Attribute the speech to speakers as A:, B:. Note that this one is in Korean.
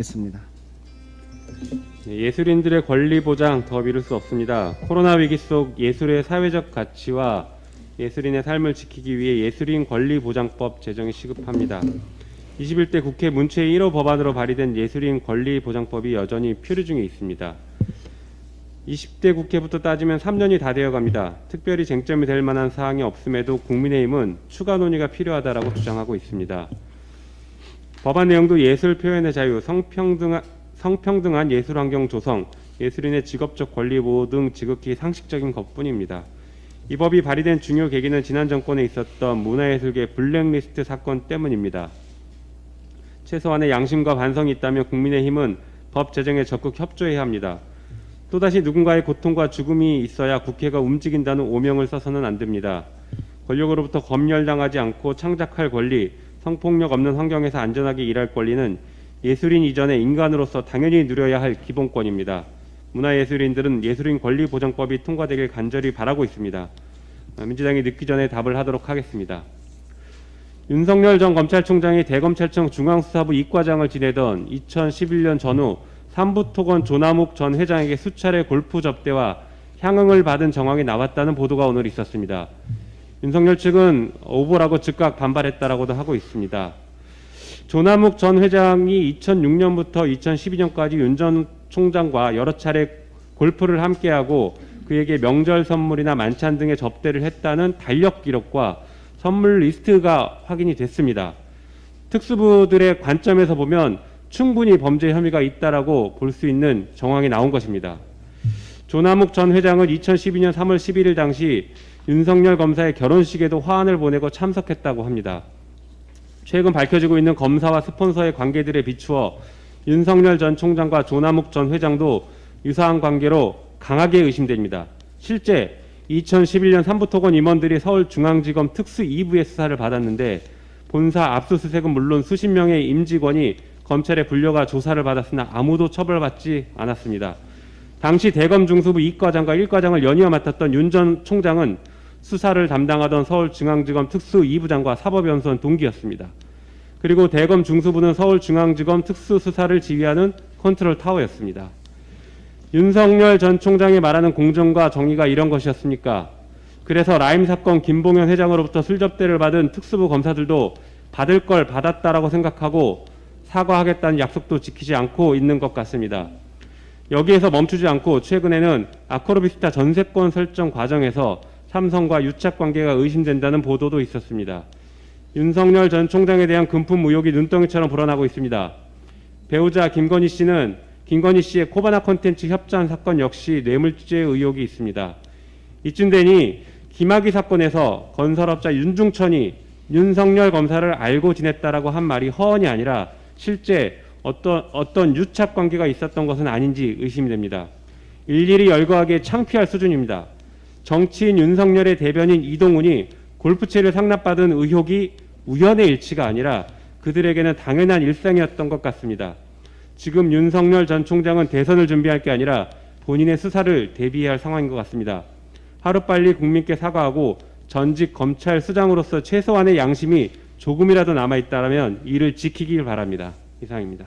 A: 겠습니다.
B: 예술인들의 권리 보장 더 미룰 수 없습니다. 코로나 위기 속 예술의 사회적 가치와 예술인의 삶을 지키기 위해 예술인 권리 보장법 제정이 시급합니다. 21대 국회 문체위 1호 법안으로 발의된 예술인 권리 보장법이 여전히 표류 중에 있습니다. 20대 국회부터 따지면 3년이 다 되어 갑니다. 특별히 쟁점이 될 만한 사항이 없음에도 국민의힘은 추가 논의가 필요하다라고 주장하고 있습니다. 법안 내용도 예술 표현의 자유, 성평등한 예술 환경 조성, 예술인의 직업적 권리 보호 등 지극히 상식적인 것뿐입니다. 이 법이 발의된 중요 계기는 지난 정권에 있었던 문화예술계 블랙리스트 사건 때문입니다. 최소한의 양심과 반성이 있다면 국민의힘은 법 제정에 적극 협조해야 합니다. 또다시 누군가의 고통과 죽음이 있어야 국회가 움직인다는 오명을 써서는 안 됩니다. 권력으로부터 검열당하지 않고 창작할 권리, 성폭력 없는 환경에서 안전하게 일할 권리는 예술인 이전의 인간으로서 당연히 누려야 할 기본권입니다. 문화예술인들은 예술인 권리보장법이 통과되길 간절히 바라고 있습니다. 민주당이 늦기 전에 답을 하도록 하겠습니다. 윤석열 전 검찰총장이 대검찰청 중앙수사부 이과장을 지내던 2011년 전후 삼부토건 조남욱 전 회장에게 수차례 골프 접대와 향응을 받은 정황이 나왔다는 보도가 오늘 있었습니다. 윤석열 측은 오보라고 즉각 반발했다라고도 하고 있습니다. 조남욱 전 회장이 2006년부터 2012년까지 윤 전 총장과 여러 차례 골프를 함께하고 그에게 명절 선물이나 만찬 등의 접대를 했다는 달력 기록과 선물 리스트가 확인이 됐습니다. 특수부들의 관점에서 보면 충분히 범죄 혐의가 있다라고 볼 수 있는 정황이 나온 것입니다. 조남욱 전 회장은 2012년 3월 11일 당시 윤석열 검사의 결혼식에도 화환을 보내고 참석했다고 합니다. 최근 밝혀지고 있는 검사와 스폰서의 관계들에 비추어 윤석열 전 총장과 조남욱 전 회장도 유사한 관계로 강하게 의심됩니다. 실제 2011년 삼부토건 임원들이 서울중앙지검 특수 2부의 수사를 받았는데 본사 압수수색은 물론 수십 명의 임직원이 검찰에 불려가 조사를 받았으나 아무도 처벌받지 않았습니다. 당시 대검 중수부 2과장과 1과장을 연이어 맡았던 윤 전 총장은 수사를 담당하던 서울중앙지검 특수 2부장과 사법연수원 동기였습니다. 그리고 대검 중수부는 서울중앙지검 특수수사를 지휘하는 컨트롤 타워였습니다. 윤석열 전 총장이 말하는 공정과 정의가 이런 것이었습니까? 그래서 라임 사건 김봉현 회장으로부터 술접대를 받은 특수부 검사들도 받을 걸 받았다라고 생각하고 사과하겠다는 약속도 지키지 않고 있는 것 같습니다. 여기에서 멈추지 않고 최근에는 아크로비스타 전세권 설정 과정에서 삼성과 유착관계가 의심된다는 보도도 있었습니다. 윤석열 전 총장에 대한 금품 의혹이 눈덩이처럼 불어나고 있습니다. 배우자 김건희 씨의 코바나 콘텐츠 협찬 사건 역시 뇌물죄 의혹이 있습니다. 이쯤 되니 김학의 사건에서 건설업자 윤중천이 윤석열 검사를 알고 지냈다라고 한 말이 허언이 아니라 실제 어떤 유착관계가 있었던 것은 아닌지 의심이 됩니다. 일일이 열거하기에 창피할 수준입니다. 정치인 윤석열의 대변인 이동훈이 골프채를 상납받은 의혹이 우연의 일치가 아니라 그들에게는 당연한 일상이었던 것 같습니다. 지금 윤석열 전 총장은 대선을 준비할 게 아니라 본인의 수사를 대비해야 할 상황인 것 같습니다. 하루빨리 국민께 사과하고 전직 검찰 수장으로서 최소한의 양심이 조금이라도 남아있다면 이를 지키길 바랍니다. 이상입니다.